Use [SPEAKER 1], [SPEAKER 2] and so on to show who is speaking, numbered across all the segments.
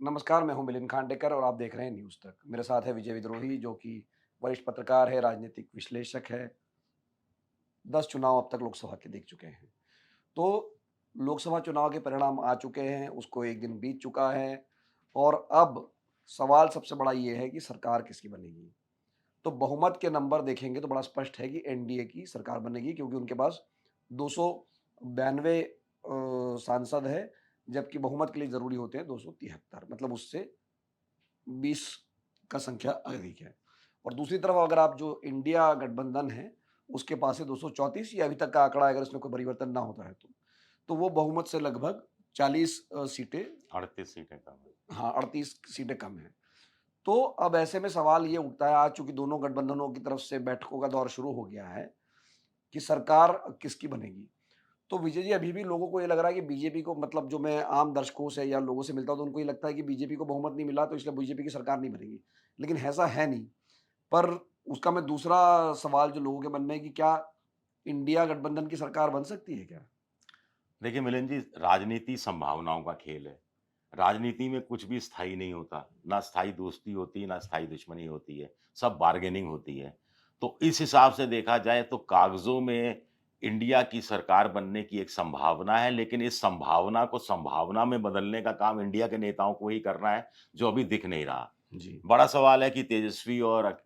[SPEAKER 1] नमस्कार, मैं हूं मिलिंद खांडेकर और आप देख रहे हैं न्यूज़ तक। मेरे साथ है विजय विद्रोही जो कि वरिष्ठ पत्रकार है, राजनीतिक विश्लेषक है। 10 चुनाव अब तक लोकसभा के देख चुके हैं। तो लोकसभा चुनाव के परिणाम आ चुके हैं, उसको 1 दिन बीत चुका है और अब सवाल सबसे बड़ा ये है कि सरकार किसकी बनेगी? तो बहुमत के नंबर देखेंगे तो बड़ा स्पष्ट है कि एनडीए की सरकार बनेगी क्योंकि उनके पास 292 सांसद हैं, जबकि बहुमत के लिए ज़रूरी होते हैं 273 मतलब उससे 20 का संख्या अधिक है। और दूसरी तरफ अगर आप जो इंडिया गठबंधन है, उसके पास है 234 ये अभी तक का आंकड़ा है अगर इसमें कोई परिवर्तन ना होता है तो। तो वो बहुमत से लगभग 40 सीटें
[SPEAKER 2] 38 सीटें कम है।
[SPEAKER 1] हाँ, 38 सीटें कम हैं। तो अब ऐसे में सवाल ये उठता है आज चूँकि दोनों गठबंधनों की तरफ से बैठकों का दौर शुरू हो गया है, कि सरकार किसकी बनेगी? तो विजय जी अभी भी लोगों को ये लग रहा है कि बीजेपी को मतलब जो मैं आम दर्शकों से या लोगों से मिलता हूँ तो उनको ये लगता है कि बीजेपी को बहुमत नहीं मिला तो इसलिए बीजेपी की सरकार नहीं बनेगी। लेकिन ऐसा है नहीं। पर उसका मैं दूसरा सवाल जो लोगों के मन में है कि क्या इंडिया गठबंधन की सरकार बन सकती है क्या?
[SPEAKER 2] देखिए मिलिंद जी, राजनीति संभावनाओं का खेल है। राजनीति में कुछ भी स्थायी नहीं होता, ना स्थायी दोस्ती होती है, ना स्थायी दुश्मनी होती है, सब बार्गेनिंग होती है। तो इस हिसाब से देखा जाए तो कागज़ों में इंडिया की सरकार बनने की एक संभावना है, लेकिन इस संभावना को संभावना में बदलने का काम इंडिया के नेताओं को ही करना है, जो अभी दिख नहीं रहा।
[SPEAKER 1] जी।
[SPEAKER 2] बड़ा सवाल है कि तेजस्वी और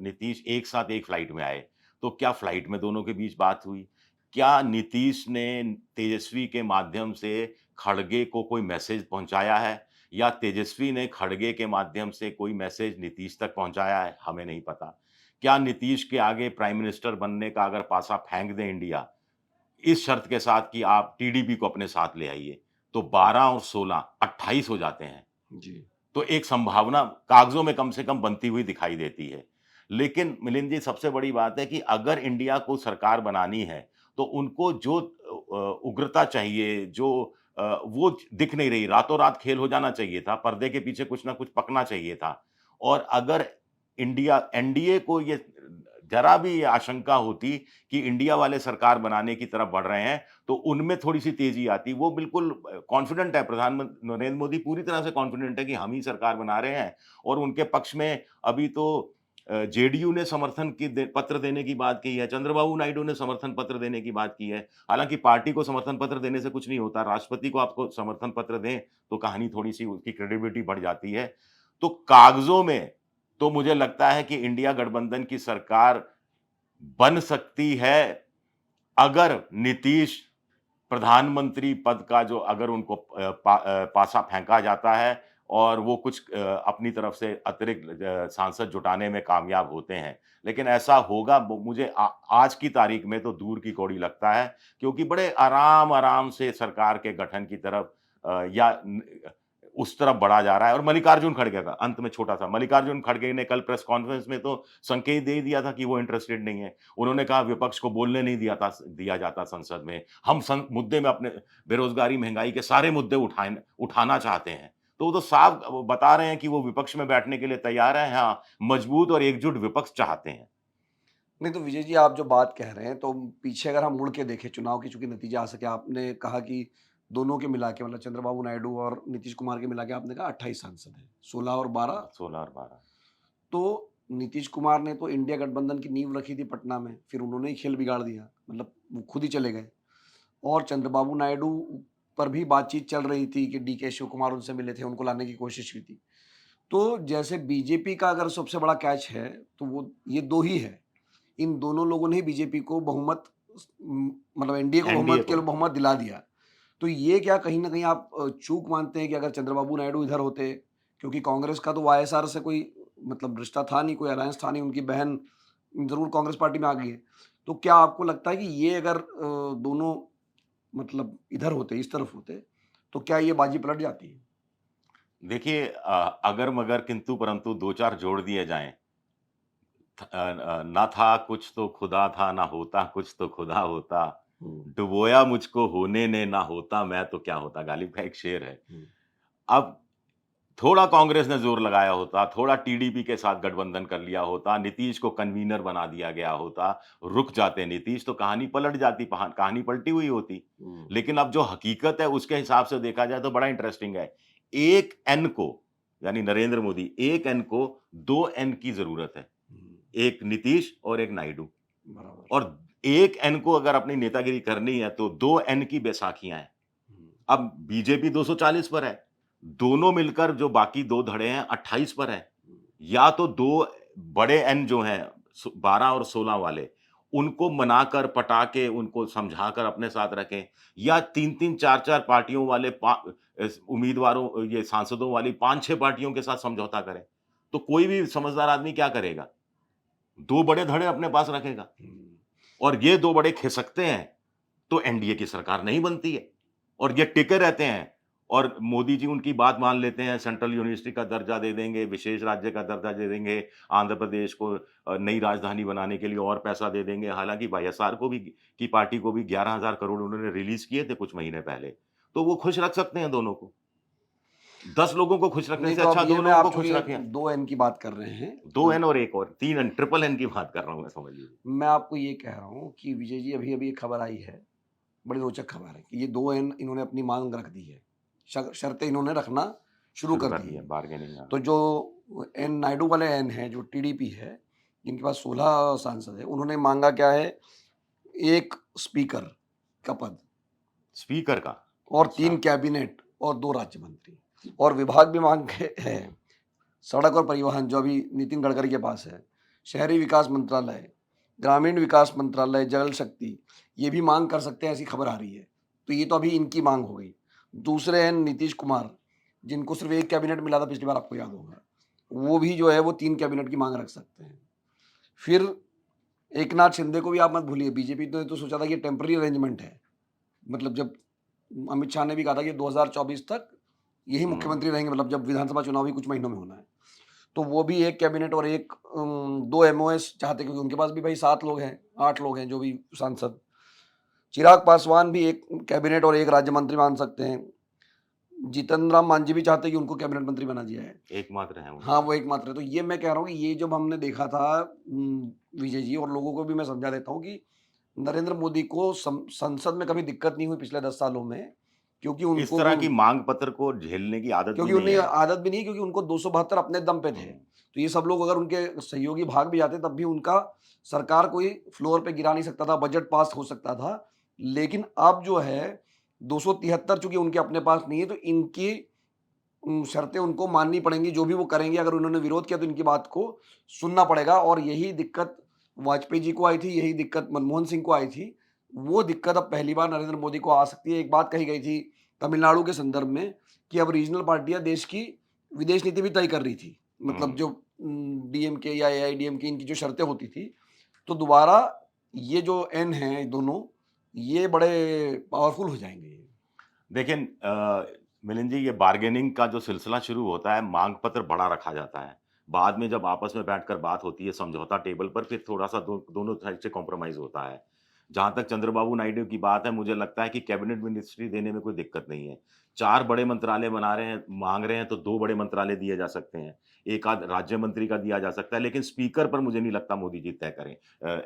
[SPEAKER 2] नीतीश एक साथ एक फ्लाइट में आए, तो क्या फ्लाइट में दोनों के बीच बात हुई? क्या नीतीश ने तेजस्वी के माध्यम से खड़गे को कोई मैसेज पहुँचाया है? या तेजस्वी ने खड़गे के माध्यम से कोई मैसेज नीतीश तक पहुँचाया है? हमें नहीं पता। क्या नीतीश के आगे प्राइम मिनिस्टर बनने का अगर पासा फेंक दे इंडिया, इस शर्त के साथ कि आप टीडीपी को अपने साथ ले आइए, तो 12 और 16 28 हो जाते हैं।
[SPEAKER 1] जी।
[SPEAKER 2] तो एक संभावना कागज़ों में कम से कम बनती हुई दिखाई देती है। लेकिन मिलिंद जी, सबसे बड़ी बात है कि अगर इंडिया को सरकार बनानी है, तो उनको जो उग्रता चाहिए, जो वो दिख नहीं रही, रातों-रात खेल हो जाना चाहिए था, पर्दे के पीछे कुछ ना कुछ पकना चाहिए था। और अगर इंडिया एनडीए को ये ज़रा भी ये आशंका होती कि इंडिया वाले सरकार बनाने की तरफ बढ़ रहे हैं, तो उनमें थोड़ी-सी तेज़ी आती। वो बिल्कुल कॉन्फिडेंट है, नरेंद्र मोदी पूरी तरह से कॉन्फिडेंट है कि हम ही सरकार बना रहे हैं और उनके पक्ष में अभी तो जेडीयू ने समर्थन की पत्र देने की बात की है, चंद्रबाबू नायडू ने समर्थन पत्र देने की बात की है। हालाँकि पार्टी को समर्थन पत्र देने से कुछ नहीं होता, राष्ट्रपति को आपको समर्थन पत्र दें, तो कहानी थोड़ी-सी उसकी क्रेडिबिलिटी बढ़ जाती है। तो कागज़ों में तो मुझे लगता है कि इंडिया गठबंधन की सरकार बन सकती है, अगर नीतीश प्रधानमंत्री पद का जो अगर उनको पासा फेंका जाता है और वो कुछ अपनी तरफ से अतिरिक्त सांसद जुटाने में कामयाब होते हैं। लेकिन ऐसा होगा मुझे आज की तारीख में तो दूर की कौड़ी लगता है, क्योंकि बड़े आराम-आराम से सरकार के गठन की तरफ या उस तरफ बढ़ा जा रहा है। और मल्लिकार्जुन खड़गे का अंत में छोटा-सा, मल्लिकार्जुन खड़गे ने कल प्रेस कॉन्फ्रेंस में तो संकेत दे ही दिया था कि वो इंटरेस्टेड नहीं है। उन्होंने कहा विपक्ष को बोलने नहीं दिया जाता संसद में। हम मुद्दे में अपने बेरोजगारी, महंगाई के सारे मुद्दे उठाना चाहते हैं। तो वो तो साफ वो बता रहे हैं कि वो विपक्ष में बैठने के लिए तैयार हैं। हाँ, मजबूत और एकजुट विपक्ष चाहते हैं।
[SPEAKER 1] नहीं तो विजय जी आप जो बात कह रहे हैं तो पीछे अगर हम मुड़ के देखें चुनाव की चूँकि नतीजा आ सके आपने कहा कि दोनों के मिला के मतलब चंद्रबाबू नायडू और नीतीश कुमार के मिला के आपने कहा 28 सांसद हैं, 16 और 12।
[SPEAKER 2] 16 और 12।
[SPEAKER 1] तो नीतीश कुमार ने तो इंडिया गठबंधन की नींव रखी थी पटना में, फिर उन्होंने ही खेल बिगाड़ दिया, मतलब वो खुद ही चले गए। और चंद्रबाबू नायडू पर भी बातचीत चल रही थी कि डीके शिव कुमार उनसे मिले थे, उनको लाने की कोशिश की थी। तो जैसे बीजेपी का अगर सबसे बड़ा कैच है, तो वो ये 2 ही है। इन दोनों लोगों ने ही बीजेपी को बहुमत मतलब एनडीए को
[SPEAKER 2] एनडीए
[SPEAKER 1] बहुमत के
[SPEAKER 2] को
[SPEAKER 1] लिए बहुमत दिला दिया। तो ये क्या कहीं न कहीं आप चूक मानते हैं कि अगर चंद्रबाबू नायडू इधर होते, क्योंकि कांग्रेस का तो वाईएसआर से कोई मतलब रिश्ता था नहीं, कोई अलायंस था नहीं, उनकी बहन ज़रूर कांग्रेस पार्टी में आ गई है। तो क्या आपको लगता है कि ये अगर दोनों मतलब इधर होते, इस तरफ होते, तो क्या ये बाजी पलट जाती है?
[SPEAKER 2] देखिए, अगर मगर किंतु परंतु 2-4 जोड़ दिए जाएँ, ना था कुछ तो खुदा था, ना होता कुछ तो खुदा होता।
[SPEAKER 1] हुँ,
[SPEAKER 2] डुबोया मुझको होने ने, ना होता मैं तो क्या होता, गालिब का एक शेर है।
[SPEAKER 1] हुँ,
[SPEAKER 2] अब थोड़ा कांग्रेस ने ज़ोर लगाया होता, थोड़ा टीडीपी के साथ गठबंधन कर लिया होता, नीतीश को कन्वीनर बना दिया गया होता, रुक जाते नीतीश तो कहानी पलट जाती, कहानी पलटी हुई होती।
[SPEAKER 1] हुँ,
[SPEAKER 2] लेकिन अब जो हकीकत है उसके हिसाब से देखा जाए तो बड़ा इंटरेस्टिंग है। एक एन को, यानी नरेंद्र मोदी, एक एन को 2 एन की जरूरत है, एक नीतीश और एक नायडू।
[SPEAKER 1] बराबर।
[SPEAKER 2] और एक एन को अगर अपनी नेतागिरी करनी है तो 2 एन की बैसाखियां हैं। अब बीजेपी 240 पर है, दोनों मिलकर जो बाकी 2 धड़े हैं 28 पर है। या तो 2 बड़े एन जो हैं 12 और 16 वाले, उनको मनाकर, पटा के, उनको समझाकर अपने साथ रखें, या 3-3 4-4 पार्टियों वाले उम्मीदवारों, ये सांसदों वाली 5-6 पार्टियों के साथ समझौता करें। तो कोई भी समझदार आदमी क्या करेगा? 2 बड़े धड़े अपने पास रखेगा, और ये 2 बड़े खिसकते हैं तो एनडीए की सरकार नहीं बनती है, और ये टिके रहते हैं। और मोदी जी उनकी बात मान लेते हैं, सेंट्रल यूनिवर्सिटी का दर्जा दे देंगे, विशेष राज्य का दर्जा दे देंगे, आंध्र प्रदेश को नई राजधानी बनाने के लिए और पैसा दे देंगे। हालांकि वाईएसआर को भी, की पार्टी को भी 11,000 करोड़ उन्होंने रिलीज किए थे कुछ महीने पहले, तो वो खुश रख सकते हैं दोनों को। 10 लोगों को खुश रखने
[SPEAKER 1] नहीं,
[SPEAKER 2] से
[SPEAKER 1] तो
[SPEAKER 2] अच्छा
[SPEAKER 1] अब ये
[SPEAKER 2] 2
[SPEAKER 1] मैं
[SPEAKER 2] लोगों को
[SPEAKER 1] आपको
[SPEAKER 2] खुश
[SPEAKER 1] ये
[SPEAKER 2] रखें।
[SPEAKER 1] 2 एन की बात कर रहे हैं,
[SPEAKER 2] 2 एन और एक और 3 एन, ट्रिपल एन की बात कर रहा हूं मैं, समझ लीजिए।
[SPEAKER 1] मैं आपको ये कह रहा हूँ कि विजय जी, अभी अभी एक खबर आई है, बड़ी रोचक खबर है कि ये 2 एन इन्होंने अपनी मांग रख दी है, शर्तें इन्होंने रखना शुरू कर दी है।
[SPEAKER 2] बार्गेनिंग।
[SPEAKER 1] तो जो एन नायडू वाले एन है, जो टीडीपी है, जिनके पास 16 सांसद है, उन्होंने मांगा क्या है? एक स्पीकर का पद
[SPEAKER 2] स्पीकर का,
[SPEAKER 1] और
[SPEAKER 2] अच्छा।
[SPEAKER 1] 3 कैबिनेट और 2 राज्य मंत्री, और विभाग भी मांगे है सड़क और परिवहन, जो अभी नितिन गडकरी के पास है, शहरी विकास मंत्रालय, ग्रामीण विकास मंत्रालय, जल शक्ति, ये भी मांग कर सकते हैं, ऐसी खबर आ रही है। तो ये तो अभी इनकी मांग हो गई। दूसरे हैं नीतीश कुमार, जिनको सिर्फ 1 कैबिनेट मिला था पिछली बार, आपको याद होगा। वो भी जो है वो 3 कैबिनेट की मांग रख सकते हैं। फिर एकनाथ शिंदे को भी आप मत भूलिए, बीजेपी ने तो सोचा था कि टेम्पररी अरेंजमेंट है, मतलब जब अमित शाह ने भी कहा था कि 2024 तक यही मुख्यमंत्री रहेंगे, मतलब जब विधानसभा चुनाव ही कुछ महीनों में होना है, तो वो भी 1 कैबिनेट और 2 एमओएस चाहते, क्योंकि उनके पास भी भाई 7 लोग हैं, 8 लोग हैं जो भी सांसद। चिराग पासवान भी 1 कैबिनेट और 1 राज्य मंत्री मान सकते हैं। जीतन राम मांझी भी चाहते हैं कि उनको कैबिनेट मंत्री बना दिया है,
[SPEAKER 2] एकमात्र है वो।
[SPEAKER 1] हाँ, वो एकमात्र है। तो ये मैं कह रहा हूँ कि ये जब हमने देखा था विजय जी, और लोगों को भी मैं समझा देता हूँ कि नरेंद्र मोदी को संसद में कभी दिक्कत नहीं हुई पिछले 10 सालों में, क्योंकि
[SPEAKER 2] इस
[SPEAKER 1] उनको
[SPEAKER 2] तरह की मांग पत्र को झेलने की आदत भी
[SPEAKER 1] क्योंकि
[SPEAKER 2] नहीं
[SPEAKER 1] उन्हें
[SPEAKER 2] है।
[SPEAKER 1] आदत भी नहीं, क्योंकि उनको 272 अपने दम पे थे। तो ये सब लोग अगर उनके सहयोगी भाग भी जाते, तब भी उनका सरकार कोई फ्लोर पे गिरा नहीं सकता था, बजट पास हो सकता था। लेकिन अब जो है 273 चूंकि उनके अपने पास नहीं है, तो इनकी शर्तें उनको माननी पड़ेंगी। जो भी वो करेंगे, अगर उन्होंने विरोध किया तो इनकी बात को सुनना पड़ेगा। और यही दिक्कत वाजपेयी जी को आई थी, यही दिक्कत मनमोहन सिंह को आई थी, वो दिक्कत अब पहली बार नरेंद्र मोदी को आ सकती है। एक बात कही गई थी तमिलनाडु के संदर्भ में कि अब रीजनल पार्टियां देश की विदेश नीति भी तय कर रही थी, मतलब जो डीएमके या एआईडीएमके, इनकी जो शर्तें होती थी। तो दोबारा ये जो एन है दोनों, ये बड़े पावरफुल हो जाएंगे।
[SPEAKER 2] देखिए मिलिंद जी, ये बार्गेनिंग का जो सिलसिला शुरू होता है, मांग पत्र बड़ा रखा जाता है, बाद में जब आपस में बैठकर बात होती है समझौता टेबल पर, फिर थोड़ा सा दोनों साइड से कॉम्प्रोमाइज होता है। जहां तक चंद्रबाबू नायडू की बात है, मुझे लगता है कि कैबिनेट मिनिस्ट्री देने में कोई दिक्कत नहीं है। 4 बड़े मंत्रालय बना रहे हैं, मांग रहे हैं, तो 2 बड़े मंत्रालय दिए जा सकते हैं, एक आध राज्य मंत्री का दिया जा सकता है। लेकिन स्पीकर पर मुझे नहीं लगता मोदी जी तय करें,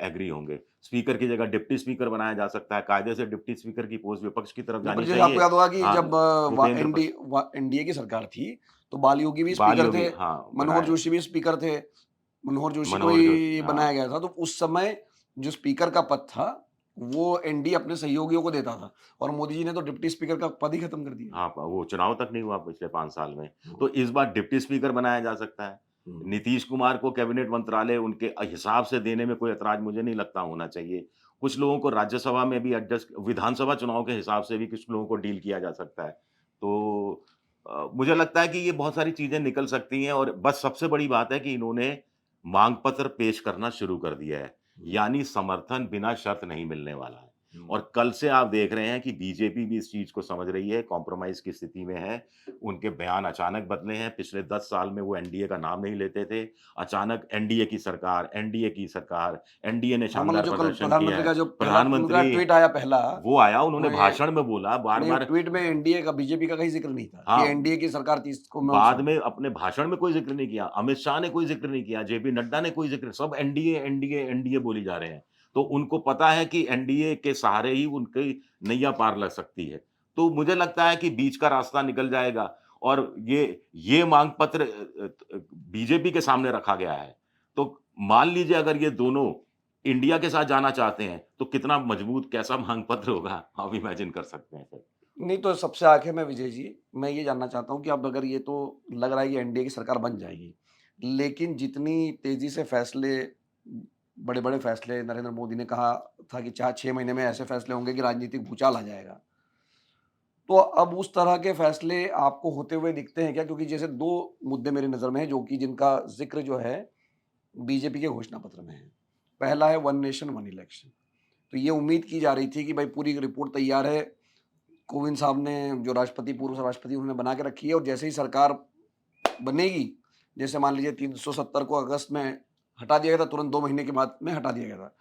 [SPEAKER 2] एग्री होंगे। स्पीकर की जगह डिप्टी स्पीकर बनाया जा सकता है, कायदे से डिप्टी स्पीकर की पोस्ट विपक्ष की तरफ जानी
[SPEAKER 1] आपको
[SPEAKER 2] चाहिए।
[SPEAKER 1] याद होगा कि
[SPEAKER 2] हाँ,
[SPEAKER 1] जब
[SPEAKER 2] भूपेंद्र
[SPEAKER 1] एनडीए की सरकार थी, तो बाल योगी भी
[SPEAKER 2] बाल
[SPEAKER 1] स्पीकर
[SPEAKER 2] योगी,
[SPEAKER 1] थे,
[SPEAKER 2] हाँ,
[SPEAKER 1] मनोहर
[SPEAKER 2] बनाए।
[SPEAKER 1] जोशी भी स्पीकर थे। मनोहर जोशी को
[SPEAKER 2] मनोहर जोशी,
[SPEAKER 1] ही
[SPEAKER 2] हाँ।
[SPEAKER 1] बनाया गया था। तो उस समय जो स्पीकर का पद था, वो एनडीए अपने सहयोगियों को देता था, और मोदी जी ने तो डिप्टी स्पीकर का पद ही खत्म कर दिया।
[SPEAKER 2] हाँ, वो चुनाव तक नहीं हुआ पिछले 5 साल में।
[SPEAKER 1] हाँ।
[SPEAKER 2] तो इस बार डिप्टी स्पीकर बनाया जा सकता है। नीतीश कुमार को कैबिनेट मंत्रालय उनके हिसाब से देने में कोई ऐतराज मुझे नहीं लगता होना चाहिए। कुछ लोगों को राज्यसभा में भी एडजस्ट, विधानसभा चुनाव के हिसाब से भी कुछ लोगों को डील किया जा सकता है। तो मुझे लगता है कि ये बहुत सारी चीजें निकल सकती हैं, और बस सबसे बड़ी बात है कि इन्होंने मांग पत्र पेश करना शुरू कर दिया है, यानी समर्थन बिना शर्त नहीं मिलने वाला है। और कल से आप देख रहे हैं कि बीजेपी भी इस चीज को समझ रही है, कॉम्प्रोमाइज की स्थिति में है। उनके बयान अचानक बदले हैं। पिछले 10 साल में वो एनडीए का नाम नहीं लेते थे, अचानक एनडीए की सरकार, एनडीए की सरकार, एनडीए ने
[SPEAKER 1] हाँ, मतलब
[SPEAKER 2] शानदार
[SPEAKER 1] जो कल
[SPEAKER 2] प्रदर्शन किया
[SPEAKER 1] प्रधानमंत्री का
[SPEAKER 2] है।
[SPEAKER 1] जो उनका
[SPEAKER 2] प्रधानमंत्री
[SPEAKER 1] ट्वीट आया पहला,
[SPEAKER 2] वो आया, उन्होंने
[SPEAKER 1] मैं-
[SPEAKER 2] भाषण में बोला बार
[SPEAKER 1] नहीं,
[SPEAKER 2] बार।
[SPEAKER 1] ट्वीट में एनडीए का, बीजेपी का कहीं जिक्र नहीं था
[SPEAKER 2] हाँ।
[SPEAKER 1] कि एनडीए की सरकार थी, इसको मैं
[SPEAKER 2] बाद में अपने भाषण में कोई जिक्र नहीं किया, अमित शाह ने कोई जिक्र नहीं किया, जेपी नड्डा ने कोई जिक्र, सब एनडीए एनडीए एनडीए बोली जा रहे हैं। तो उनको पता है कि एनडीए के सहारे ही उनकी नैया पार लग सकती है। तो मुझे लगता है कि बीच का रास्ता निकल जाएगा। और ये मांग पत्र बीजेपी के सामने रखा गया है। तो मान लीजिए अगर ये दोनों इंडिया के साथ जाना चाहते हैं, तो कितना मजबूत कैसा मांग पत्र होगा, आप इमेजिन कर सकते हैं फिर।
[SPEAKER 1] नहीं तो सबसे आखिर में विजय जी, मैं ये जानना चाहता हूँ कि अब अगर ये तो लग रहा है कि एनडीए की सरकार बन जाएगी, लेकिन जितनी तेज़ी से फैसले, बड़े-बड़े फैसले नरेंद्र मोदी ने कहा था कि 4-6 महीने में ऐसे फैसले होंगे कि राजनीतिक भूचाल आ जाएगा। तो अब उस तरह के फैसले आपको होते हुए दिखते हैं क्या? क्योंकि जैसे 2 मुद्दे मेरी नज़र में हैं जो कि जिनका ज़िक्र जो है बीजेपी के घोषणा पत्र में है। पहला है वन नेशन वन इलेक्शन। तो ये उम्मीद की जा रही थी कि भाई पूरी रिपोर्ट तैयार है, कोविंद साहब ने जो राष्ट्रपति, पूर्व राष्ट्रपति उन्होंने बना के रखी है और जैसे ही सरकार बनेगी, जैसे मान लीजिए 370 को अगस्त में हटा दिया गया था, तुरंत 2 महीने के बाद में हटा दिया गया था।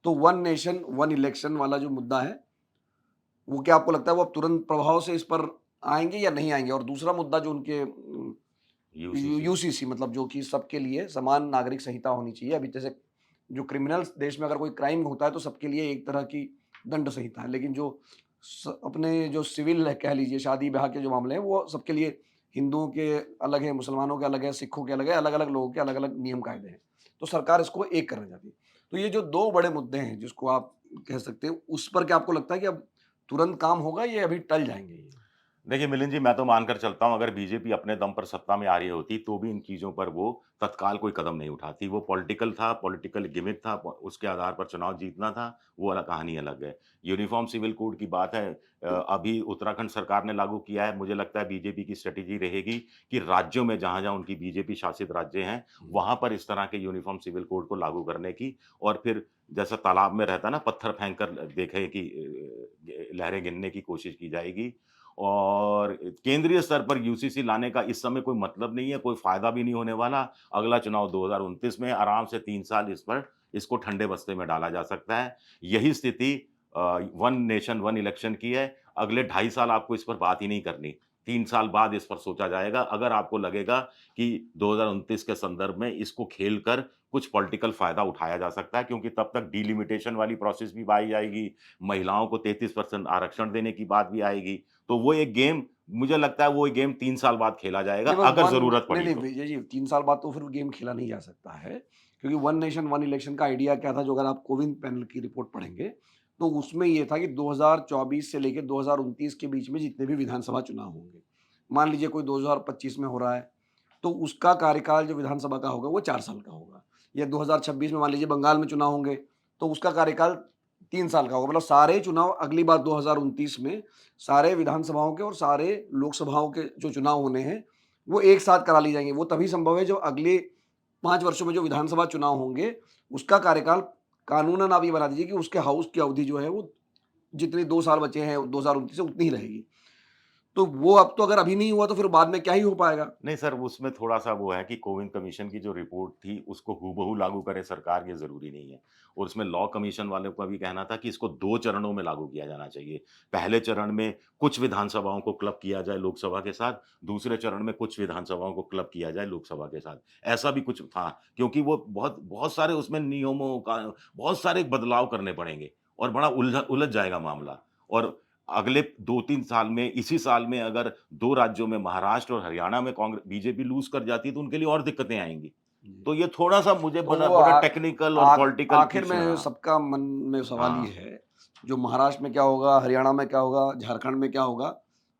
[SPEAKER 1] तो वन नेशन वन इलेक्शन वाला जो मुद्दा है, वो क्या आपको लगता है वो अब तुरंत प्रभाव से इस पर आएँगे या नहीं आएँगे? और दूसरा मुद्दा जो उनके
[SPEAKER 2] यूसीसी।
[SPEAKER 1] यूसीसी मतलब जो कि सबके लिए समान नागरिक संहिता होनी चाहिए। अभी जैसे जो क्रिमिनल्स देश में अगर कोई क्राइम होता है तो सबके लिए एक तरह की दंड संहिता है, लेकिन जो अपने जो सिविल है कह लीजिए, शादी ब्याह के जो मामले हैं वो सबके लिए, हिंदुओं के अलग है, मुसलमानों के अलग है, सिखों के अलग है, अलग अलग लोगों के अलग अलग नियम कायदे हैं। तो सरकार इसको एक करना चाहती है। तो ये जो 2 बड़े मुद्दे हैं जिसको आप कह सकते हैं, उस पर क्या आपको लगता है कि अब तुरंत काम होगा, ये अभी टल जाएंगे ये?
[SPEAKER 2] देखिए मिलिंद जी, मैं तो मानकर चलता हूँ अगर बीजेपी अपने दम पर सत्ता में आ रही होती तो भी इन चीज़ों पर वो तत्काल कोई कदम नहीं उठाती। वो पॉलिटिकल था, पॉलिटिकल गिमिक था, उसके आधार पर चुनाव जीतना था, वो वाला कहानी अलग है। यूनिफ़ॉर्म सिविल कोड की बात है, अभी उत्तराखंड सरकार ने लागू किया है। मुझे लगता है बीजेपी की स्ट्रैटेजी रहेगी कि राज्यों में जहाँ-जहाँ उनकी बीजेपी शासित राज्य हैं, वहाँ पर इस तरह के यूनिफ़ॉर्म सिविल कोड को लागू करने की, और फिर जैसा तालाब में रहता है ना, पत्थर फेंक कर देखें कि लहरें गिनने की कोशिश की जाएगी। और केंद्रीय स्तर पर यूसीसी लाने का इस समय कोई मतलब नहीं है, कोई फ़ायदा भी नहीं होने वाला। अगला चुनाव 2029 में आराम से 3 साल इसको ठंडे बस्ते में डाला जा सकता है। यही स्थिति वन नेशन वन इलेक्शन की है। अगले 2.5 साल आपको इस पर बात ही नहीं करनी। 3 साल बाद इस पर सोचा जाएगा, अगर आपको लगेगा कि 2029 के संदर्भ में इसको खेल कर कुछ पॉलिटिकल फ़ायदा उठाया जा सकता है, क्योंकि तब तक डिलिमिटेशन वाली प्रोसेस भी आई जाएगी, महिलाओं को 33% आरक्षण देने की बात भी आएगी। तो वो एक गेम, मुझे लगता है वो गेम 3 साल बाद खेला जाएगा,
[SPEAKER 1] नहीं बस
[SPEAKER 2] अगर
[SPEAKER 1] वन
[SPEAKER 2] ज़रूरत
[SPEAKER 1] नहीं,
[SPEAKER 2] पड़ी
[SPEAKER 1] नहीं
[SPEAKER 2] तो।
[SPEAKER 1] विजय जी 3 साल बाद तो फिर गेम खेला नहीं जा सकता है, क्योंकि वन नेशन वन इलेक्शन का आइडिया क्या था, जो अगर आप कोविंद पैनल की रिपोर्ट पढ़ेंगे, तो उसमें ये था कि 2024 से लेके 2029 के बीच में जितने भी विधानसभा चुनाव होंगे, मान लीजिए कोई 2025 में हो रहा है, तो उसका कार्यकाल जो विधानसभा का होगा वो 4 साल का होगा। या 2026 में मान लीजिए बंगाल में चुनाव होंगे, तो उसका कार्यकाल 3 साल का होगा। मतलब सारे चुनाव अगली बार 2029 में सारे विधानसभाओं के और सारे लोकसभाओं के जो चुनाव होने हैं, वो एक साथ करा ली जाएँगी। वो तभी संभव है जब अगले 5 वर्षों में जो विधानसभा चुनाव होंगे, उसका कार्यकाल कानूनन आप ये बना दीजिए कि उसके हाउस की अवधि जो है वो जितने 2 साल बचे हैं 2029 से उतनी ही रहेगी। तो वो अब तो अगर अभी नहीं हुआ तो फिर बाद में क्या ही हो पाएगा?
[SPEAKER 2] नहीं सर, उसमें थोड़ा-सा वो है कि कोविंद कमीशन की जो रिपोर्ट थी, उसको हूबहू लागू करे सरकार, ये ज़रूरी नहीं है। और उसमें लॉ कमीशन वालों का भी कहना था कि इसको 2 चरणों में लागू किया जाना चाहिए। पहले चरण में कुछ विधानसभाओं को क्लब किया जाए लोकसभा के साथ, दूसरे चरण में कुछ विधानसभाओं को क्लब किया जाए लोकसभा के साथ। ऐसा भी कुछ था, क्योंकि वो बहुत बहुत सारे उसमें नियमों का बहुत सारे बदलाव करने पड़ेंगे और बड़ा उलझ जाएगा मामला। और अगले 2-3 साल में, इसी साल में अगर 2 राज्यों में, महाराष्ट्र और हरियाणा में बीजेपी लूज़ कर जाती है, तो उनके लिए और दिक्कतें आएँगी।
[SPEAKER 1] जी।
[SPEAKER 2] तो ये थोड़ा-सा मुझे
[SPEAKER 1] तो
[SPEAKER 2] बड़ा
[SPEAKER 1] वो
[SPEAKER 2] बड़ा टेक्निकल और पॉलिटिकल
[SPEAKER 1] आखिर
[SPEAKER 2] इश्यू है।
[SPEAKER 1] में
[SPEAKER 2] हाँ,
[SPEAKER 1] सबका मन में सवाल ये
[SPEAKER 2] हाँ।
[SPEAKER 1] है, जो महाराष्ट्र में क्या होगा, हरियाणा में क्या होगा, झारखंड में क्या होगा,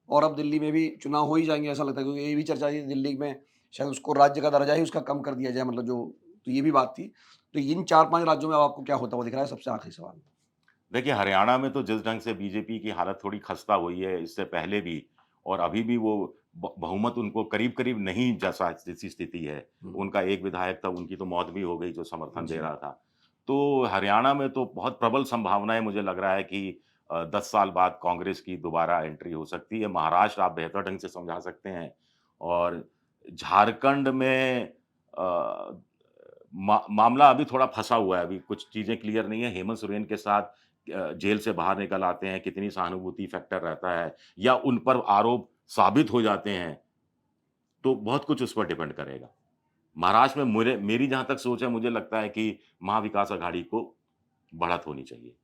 [SPEAKER 1] और अब दिल्ली में भी चुनाव हो ही जाएँगे ऐसा लगता है, क्योंकि ये भी चर्चा थी दिल्ली में शायद उसको राज्य का दर्जा ही उसका कम कर दिया जाए, मतलब जो, तो ये भी बात थी। तो इन 4-5 राज्यों में अब आपको क्या होता हुआ दिख रहा है? सबसे आखिरी सवाल।
[SPEAKER 2] देखिए, हरियाणा में तो जिस ढंग से बीजेपी की हालत थोड़ी खस्ता हुई है, इससे पहले भी और अभी भी, वो बहुमत उनको करीब-करीब नहीं जैसा जैसी स्थिति है।
[SPEAKER 1] हुँ,
[SPEAKER 2] उनका एक विधायक था, उनकी तो मौत भी हो गई जो समर्थन दे
[SPEAKER 1] जी।
[SPEAKER 2] रहा था। तो हरियाणा में तो बहुत प्रबल संभावनाएँ, मुझे लग रहा है कि 10 साल बाद कांग्रेस की दोबारा एंट्री हो सकती है। महाराष्ट्र आप बेहतर ढंग से समझा सकते हैं, और झारखंड में मामला अभी थोड़ा फँसा हुआ है, अभी कुछ चीज़ें क्लियर नहीं है। हेमंत सोरेन के साथ जेल से बाहर निकल आते हैं, कितनी सहानुभूति फैक्टर रहता है, या उन पर आरोप साबित हो जाते हैं, तो बहुत कुछ उस पर डिपेंड करेगा। महाराष्ट्र में मेरी जहाँ तक सोच है, मुझे लगता है कि महाविकास अघाड़ी को बढ़त होनी चाहिए।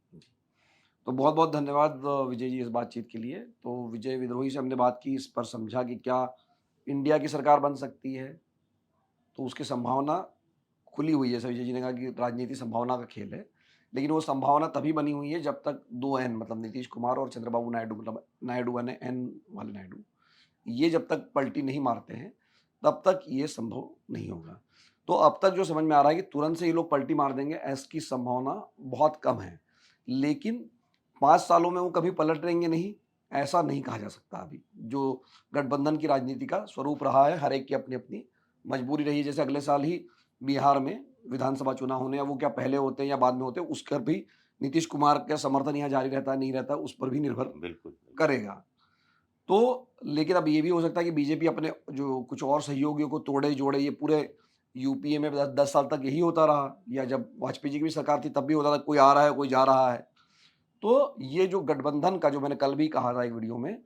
[SPEAKER 1] तो बहुत-बहुत धन्यवाद विजय जी इस बातचीत के लिए। तो विजय विद्रोही से हमने बात की, इस पर समझा कि क्या इंडिया की सरकार बन सकती है, तो उसकी संभावना खुली हुई है। संजय जी ने कहा कि राजनीति संभावना का खेल है, लेकिन वो संभावना तभी बनी हुई है जब तक 2 एन मतलब नीतीश कुमार और चंद्रबाबू नायडू, मतलब नायडू बने एन वाले नायडू, ये जब तक पलटी नहीं मारते हैं तब तक ये संभव नहीं होगा। तो अब तक जो समझ में आ रहा है कि तुरंत से ये लोग पलटी मार देंगे, ऐसी संभावना बहुत कम है। लेकिन 5 सालों में वो कभी पलट रहेंगे नहीं, ऐसा नहीं कहा जा सकता अभी। जो गठबंधन की राजनीति का स्वरूप रहा है, हर एक की अपनी-अपनी मजबूरी रही है। जैसे अगले साल ही बिहार में विधानसभा चुनाव होने हैं, वो क्या पहले होते हैं या बाद में होते हैं, उस पर भी नीतीश कुमार का समर्थन यहाँ जारी रहता है, नहीं रहता, उस पर भी निर्भर
[SPEAKER 2] बिल्कुल।
[SPEAKER 1] करेगा। तो लेकिन अब ये भी हो सकता है कि बीजेपी अपने जो कुछ और सहयोगियों को तोड़े-जोड़े, ये पूरे यूपीए में 10 साल तक यही होता रहा, या जब वाजपेयी जी की भी सरकार थी तब भी होता था, कोई आ रहा है, कोई जा रहा है। तो ये जो गठबंधन का, जो मैंने कल भी कहा था एक वीडियो में,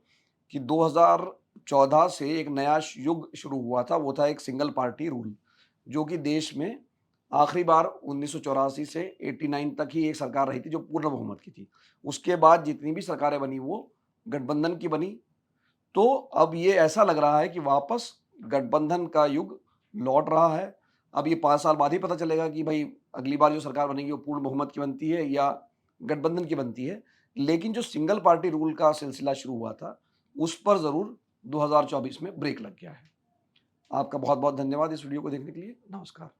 [SPEAKER 1] कि 2014 से एक नया युग शुरू हुआ था, वो था एक सिंगल पार्टी रूल, जो कि देश में आखिरी बार 1984 से 89 तक ही एक सरकार रही थी जो पूर्ण बहुमत की थी। उसके बाद जितनी भी सरकारें बनी वो गठबंधन की बनी। तो अब ये ऐसा लग रहा है कि वापस गठबंधन का युग लौट रहा है। अब ये 5 साल बाद ही पता चलेगा कि भाई अगली बार जो सरकार बनेगी वो पूर्ण बहुमत की बनती है या गठबंधन की बनती है। लेकिन जो सिंगल पार्टी रूल का सिलसिला शुरू हुआ था, उस पर ज़रूर 2024 में ब्रेक लग गया है। आपका बहुत-बहुत धन्यवाद इस वीडियो को देखने के लिए। नमस्कार।